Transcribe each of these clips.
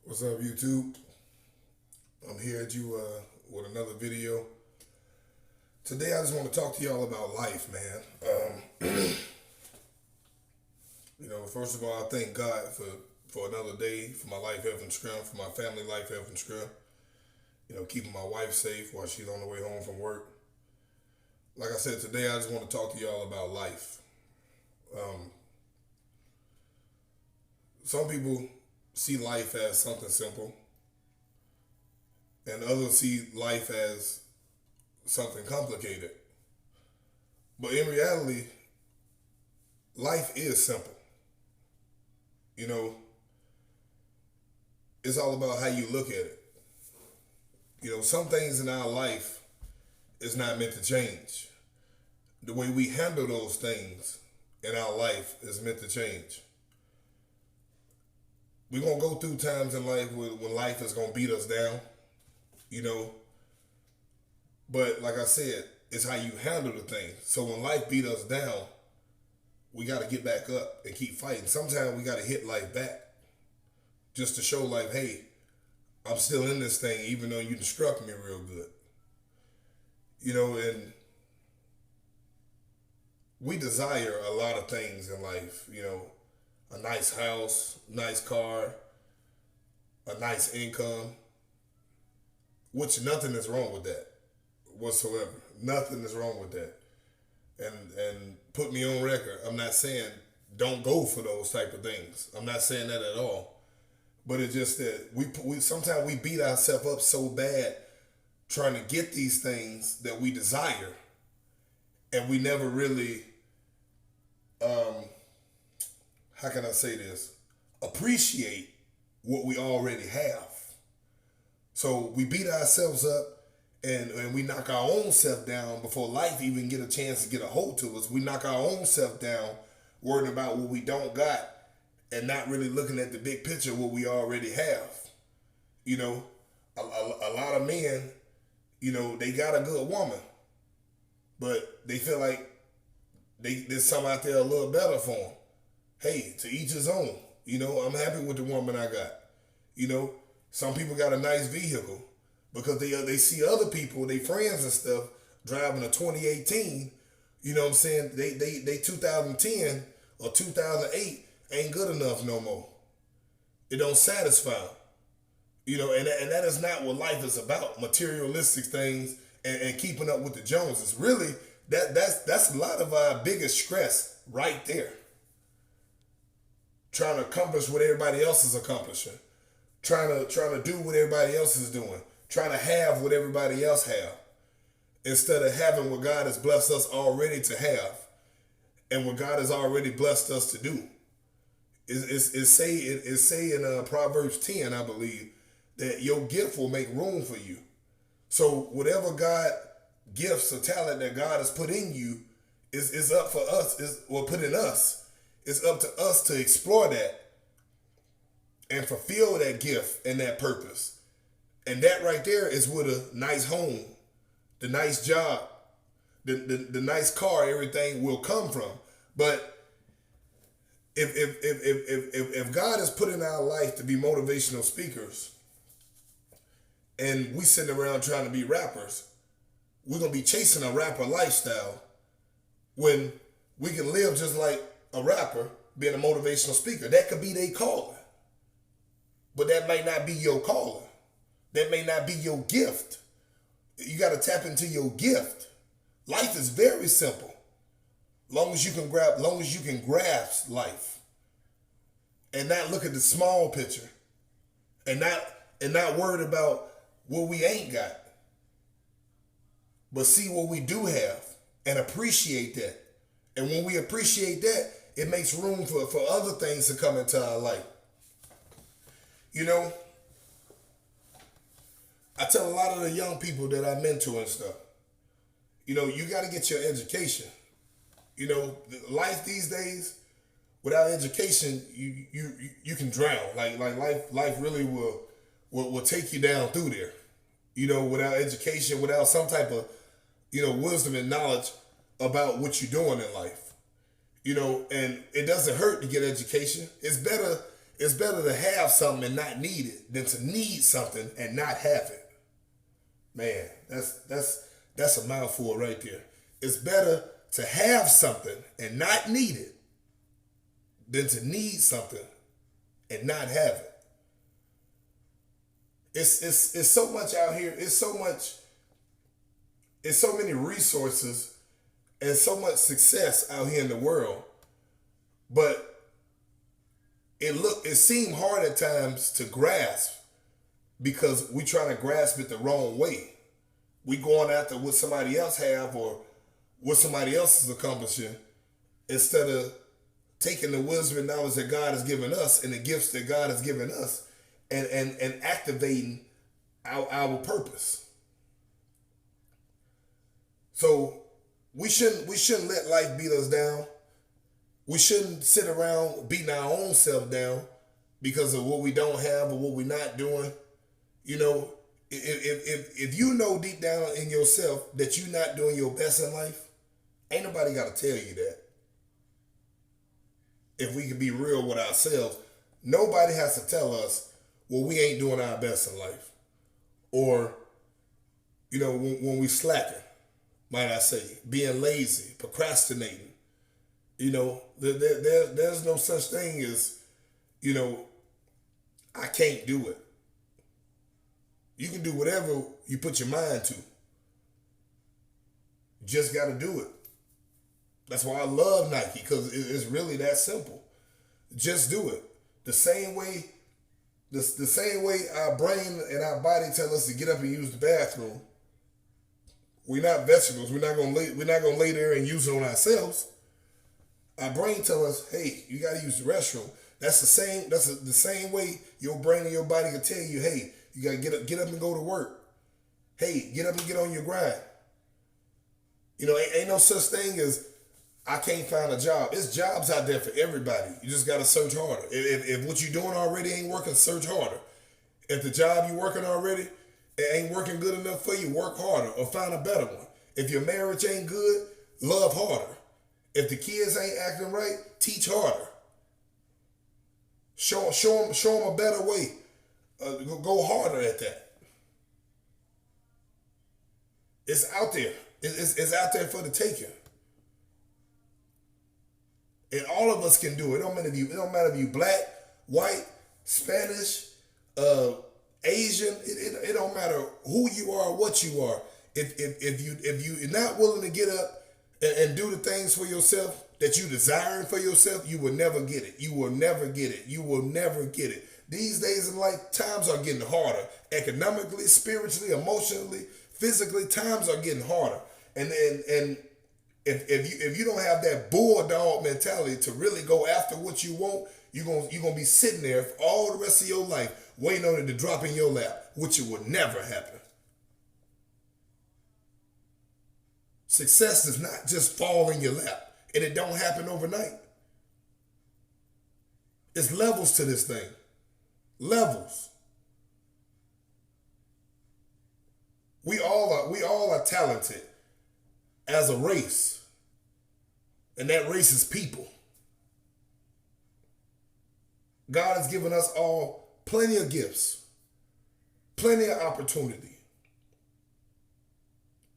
What's up, YouTube? I'm here at you with another video. Today, I just want to talk to y'all about life, man. First of all, I thank God for another day, for my life, health, and strength, for my family life, health, and strength. Keeping my wife safe while she's on the way home from work. Like I said, today, I just want to talk to y'all about life. Some people see life as something simple, and others see life as something complicated. But in reality, life is simple. It's all about how you look at it. Some things in our life is not meant to change. The way we handle those things in our life is meant to change. We're going to go through times in life when life is going to beat us down, But like I said, it's how you handle the thing. So when life beat us down, we got to get back up and keep fighting. Sometimes we got to hit life back just to show life, hey, I'm still in this thing even though you done struck me real good. And we desire a lot of things in life, a nice house, nice car, a nice income, which nothing is wrong with that whatsoever. Nothing is wrong with that. And put me on record, I'm not saying don't go for those type of things. I'm not saying that at all. But it's just that we sometimes we beat ourselves up so bad trying to get these things that we desire, and we never really, how can I say this, appreciate what we already have. So we beat ourselves up and we knock our own self down before life even get a chance to get a hold to us. We knock our own self down worrying about what we don't got and not really looking at the big picture of what we already have. A lot of men, they got a good woman, but they feel like there's something out there a little better for them. Hey, to each his own. I'm happy with the woman I got. Some people got a nice vehicle because they see other people, their friends and stuff, driving a 2018. You know what I'm saying? They 2010 or 2008 ain't good enough no more. It don't satisfy them. And that is not what life is about. Materialistic things and keeping up with the Joneses. Really, that's a lot of our biggest stress right there. Trying to accomplish what everybody else is accomplishing. Trying to do what everybody else is doing. Trying to have what everybody else have. Instead of having what God has blessed us already to have. And what God has already blessed us to do. It say in Proverbs 10, I believe, that your gift will make room for you. So whatever God gifts or talent that God has put in you is up for us, put in us. It's up to us to explore that and fulfill that gift and that purpose. And that right there is where the nice home, the nice job, the nice car, everything will come from. But if God has put in our life to be motivational speakers and we sitting around trying to be rappers, we're going to be chasing a rapper lifestyle when we can live just like a rapper being a motivational speaker. That could be their calling. But that may not be your calling. That may not be your gift. You got to tap into your gift. Life is very simple. Long as you can grasp life and not look at the small picture and not worried about what we ain't got, but see what we do have and appreciate that. And when we appreciate that, it makes room for other things to come into our life. I tell a lot of the young people that I mentor and stuff, you got to get your education. Life these days, without education, you can drown. Like life really will take you down through there. Without education, without some type of, wisdom and knowledge about what you're doing in life. And it doesn't hurt to get education. It's better It's better to have something and not need it than to need something and not have it. Man, that's a mouthful right there. It's better to have something and not need it than to need something and not have it. It's so much out here. It's so many resources and so much success out here in the world, but it seemed hard at times to grasp because we trying to grasp it the wrong way. We going after what somebody else have or what somebody else is accomplishing instead of taking the wisdom and knowledge that God has given us and the gifts that God has given us and activating our purpose. So we shouldn't let life beat us down. We shouldn't sit around beating our own self down because of what we don't have or what we're not doing. You know, if you know deep down in yourself that you're not doing your best in life, ain't nobody got to tell you that. If we can be real with ourselves, nobody has to tell us, well, we ain't doing our best in life. Or, you know, when we slacking, might I say, being lazy, procrastinating. You know, there's no such thing as, you know, I can't do it. You can do whatever you put your mind to. You just got to do it. That's why I love Nike, because it's really that simple. Just do it. The same way our brain and our body tell us to get up and use the bathroom. We're not vegetables. We're not gonna lay there and use it on ourselves. Our brain tell us, hey, you got to use the restroom. That's the same way your brain and your body can tell you, hey, you got to get up and go to work. Hey, get up and get on your grind. You know, ain't no such thing as I can't find a job. It's jobs out there for everybody. You just got to search harder. If what you're doing already ain't working, search harder. If the job you're working already, it ain't working good enough for you, work harder or find a better one. If your marriage ain't good, love harder. If the kids ain't acting right, teach harder. Show them a better way. Go harder at that. It's out there. It's out there for the taking. And all of us can do it. It don't matter if you black, white, Spanish, Asian. It don't matter who you are, what you are. If you're not willing to get up and do the things for yourself that you desiring for yourself, you will never get it. You will never get it. You will never get it. These days in life, times are getting harder. Economically, spiritually, emotionally, physically, times are getting harder. And if you don't have that bulldog mentality to really go after what you want, you're gonna be sitting there for all the rest of your life waiting on it to drop in your lap, which it will never happen. Success does not just fall in your lap, and it don't happen overnight. It's levels to this thing. Levels. We all are talented as a race. And that race is people. God has given us all plenty of gifts, plenty of opportunity.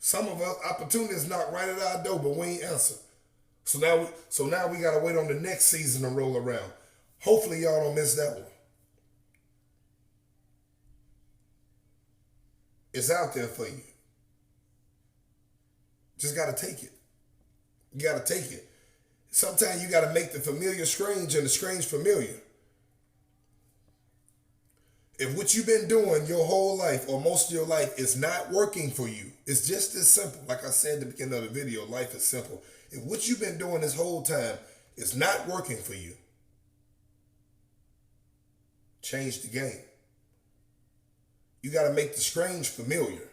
Some of us, opportunity is knocked right at our door, but we ain't answer. So now we gotta wait on the next season to roll around. Hopefully y'all don't miss that one. It's out there for you. Just gotta take it. You gotta take it. Sometimes you gotta make the familiar strange and the strange familiar. If what you've been doing your whole life or most of your life is not working for you, it's just as simple. Like I said at the beginning of the video, life is simple. If what you've been doing this whole time is not working for you, change the game. You got to make the strange familiar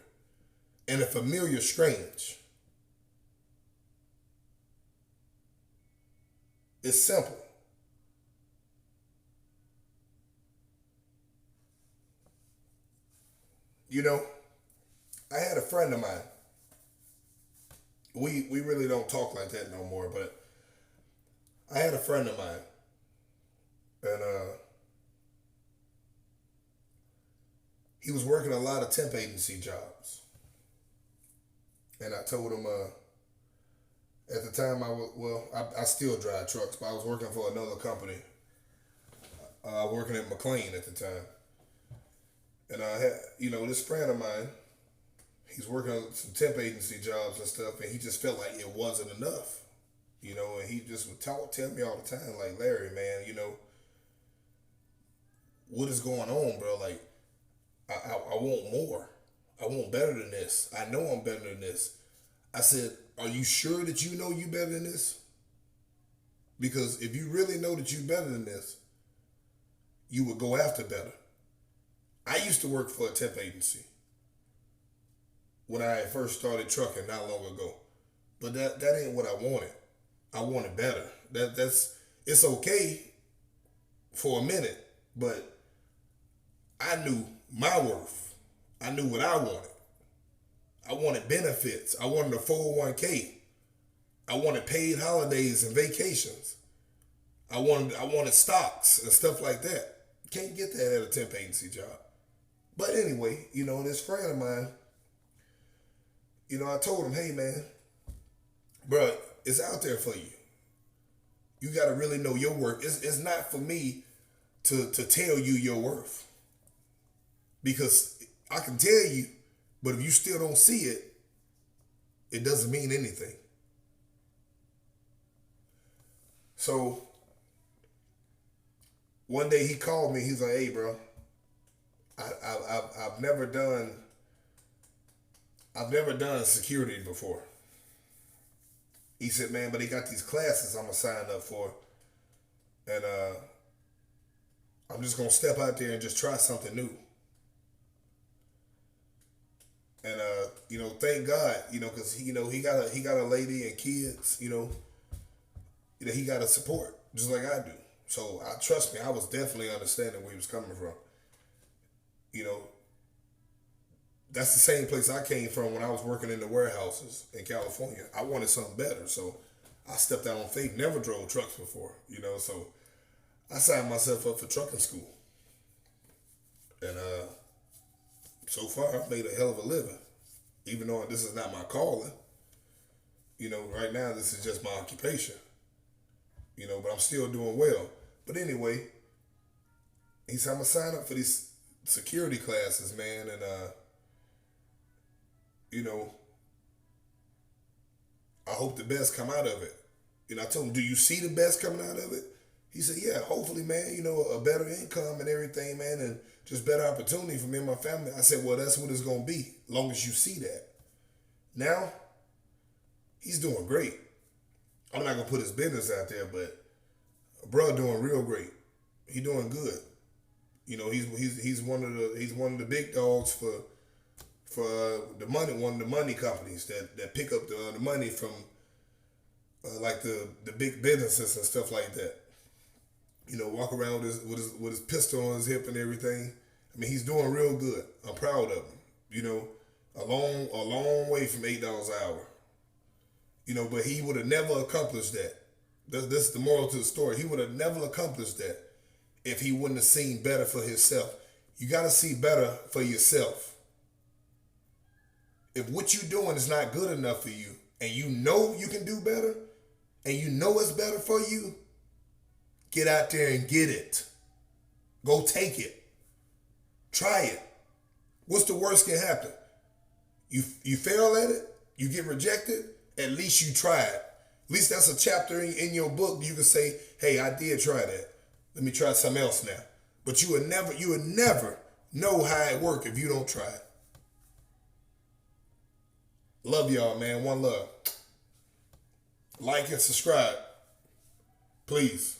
and the familiar strange. It's simple. You know, I had a friend of mine. We really don't talk like that no more, but I had a friend of mine, and he was working a lot of temp agency jobs. And I told him, at the time I still drive trucks, but I was working for another company. Working at McLean at the time. And I had, this friend of mine, he's working on some temp agency jobs and stuff, and he just felt like it wasn't enough. And he just would tell me all the time, like, Larry, man, what is going on, bro? Like, I want more. I want better than this. I know I'm better than this. I said, are you sure that you know you better than this? Because if you really know that you better than this, you would go after better. I used to work for a temp agency when I first started trucking not long ago. But that ain't what I wanted. I wanted better. It's okay for a minute, but I knew my worth. I knew what I wanted. I wanted benefits. I wanted a 401k. I wanted paid holidays and vacations. I wanted stocks and stuff like that. Can't get that at a temp agency job. But anyway, this friend of mine, I told him, hey man, bro, it's out there for you. You got to really know your worth. It's not for me to tell you your worth. Because I can tell you, but if you still don't see it, it doesn't mean anything. So one day he called me. He's like, hey, bro, I've never done security before. He said, man, but he got these classes I'm going to sign up for. And I'm just going to step out there and just try something new. And, thank God, because, he got a lady and kids, he got a support just like I do. So trust me, I was definitely understanding where he was coming from. That's the same place I came from when I was working in the warehouses in California. I wanted something better, so I stepped out on faith. Never drove trucks before, so I signed myself up for trucking school. And so far, I've made a hell of a living, even though this is not my calling. Right now, this is just my occupation. But I'm still doing well. But anyway, he said, I'm going to sign up for these security classes, man, and I hope the best come out of it. I told him, do you see the best coming out of it? He said, yeah, hopefully, man, a better income and everything, man, and just better opportunity for me and my family. I said, well, that's what it's going to be, as long as you see that. Now, he's doing great. I'm not going to put his business out there, but bro doing real great. He doing good. He's one of the big dogs for the money, one of the money companies that pick up the money from like the big businesses and stuff like that. Walk around with his pistol on his hip and everything. I mean, he's doing real good. I'm proud of him. A long way from $8 an hour. But he would have never accomplished that. This is the moral to the story. He would have never accomplished that if he wouldn't have seen better for himself. You got to see better for yourself. If what you're doing is not good enough for you, and you know you can do better, and you know it's better for you, get out there and get it. Go take it. Try it. What's the worst can happen? You fail at it, you get rejected, at least you tried. At least that's a chapter in your book. You can say, hey, I did try that. Let me try something else now. But you would never know how it works if you don't try it. Love y'all, man. One love. Like and subscribe. Please.